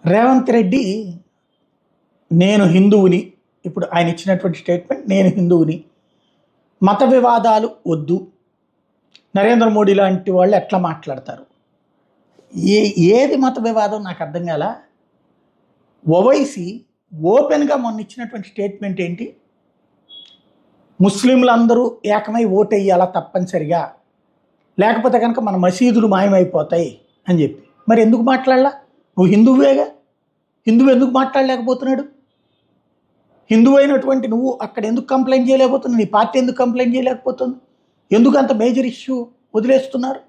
రేవంత్ రెడ్డి నేను హిందువుని, ఇప్పుడు ఆయన ఇచ్చినటువంటి స్టేట్మెంట్ నేను హిందువుని, మత వివాదాలు వద్దు, నరేంద్ర మోడీ లాంటి వాళ్ళు ఎట్లా మాట్లాడతారు? ఏ ఏది మత వివాదం నాకు అర్థం కాల. ఓవైసీ ఓపెన్గా మొన్న ఇచ్చినటువంటి స్టేట్మెంట్ ఏంటి? ముస్లింలందరూ ఏకమై ఓటెయ్యాలా తప్పనిసరిగా, లేకపోతే కనుక మన మసీదులు మాయమైపోతాయి అని చెప్పి. మరి ఎందుకు మాట్లాడలా? నువ్వు హిందువేగా, హిందువు ఎందుకు మాట్లాడలేకపోతున్నాడు? హిందువు అయినటువంటి నువ్వు అక్కడ ఎందుకు కంప్లైంట్ చేయలేకపోతున్నావు? నీ పార్టీ ఎందుకు కంప్లైంట్ చేయలేకపోతుంది? ఎందుకు అంత మేజర్ ఇష్యూ వదిలేస్తున్నారు?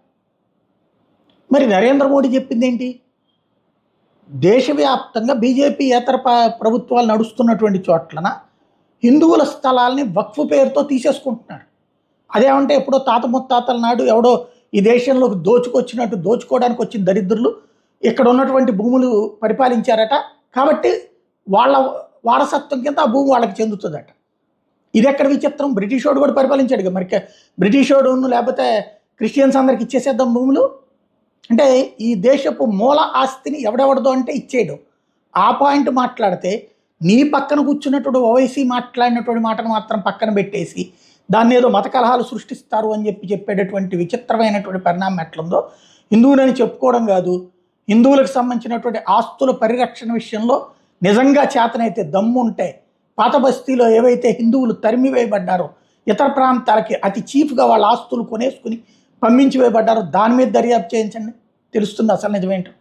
మరి నరేంద్ర మోడీ చెప్పింది ఏంటి? దేశవ్యాప్తంగా బీజేపీ ఏతర ప్రభుత్వాలు నడుస్తున్నటువంటి చోట్లన హిందువుల స్థలాల్ని వక్ఫ్ పేరుతో తీసేసుకుంటున్నారు. అదేమంటే ఎప్పుడో తాత ముత్తాతల నాడు ఎవడో ఈ దేశంలోకి దోచుకొచ్చినట్టు దోచుకోవడానికి వచ్చిన దరిద్రులు ఇక్కడ ఉన్నటువంటి భూములు పరిపాలించారట, కాబట్టి వాళ్ళ వారసత్వం కింద ఆ భూమి వాళ్ళకి చెందుతుందట. ఇది ఎక్కడ విచిత్రం? బ్రిటిష్ వాడు కూడా పరిపాలించాడు. మరి బ్రిటిష్ వాడు లేకపోతే క్రిస్టియన్స్ అందరికి ఇచ్చేసేద్దాం భూములు అంటే? ఈ దేశపు మూల ఆస్తిని ఎవడెవడదో అంటే ఇచ్చేయడం. ఆ పాయింట్ మాట్లాడితే నీ పక్కన కూర్చున్నటువంటి ఓవైసీ మాట్లాడినటువంటి మాటను మాత్రం పక్కన పెట్టేసి దాన్ని ఏదో మత కలహాలు సృష్టిస్తారు అని చెప్పేటటువంటి విచిత్రమైనటువంటి పరిణామం ఎట్లుందో. హిందువులని చెప్పుకోవడం కాదు, హిందువులకు సంబంధించినటువంటి ఆస్తుల పరిరక్షణ విషయంలో నిజంగా చేతనైతే దమ్ముంటే పాత బస్తీలో ఏవైతే హిందువులు తరిమివేయబడ్డారో, ఇతర ప్రాంతాలకి అతి చీఫ్గా వాళ్ళ ఆస్తులు కొనేసుకుని పంపించి వేయబడ్డారో దాని మీద దర్యాప్తు చేయించండి, తెలుస్తుంది అసలు నిజమేంటో.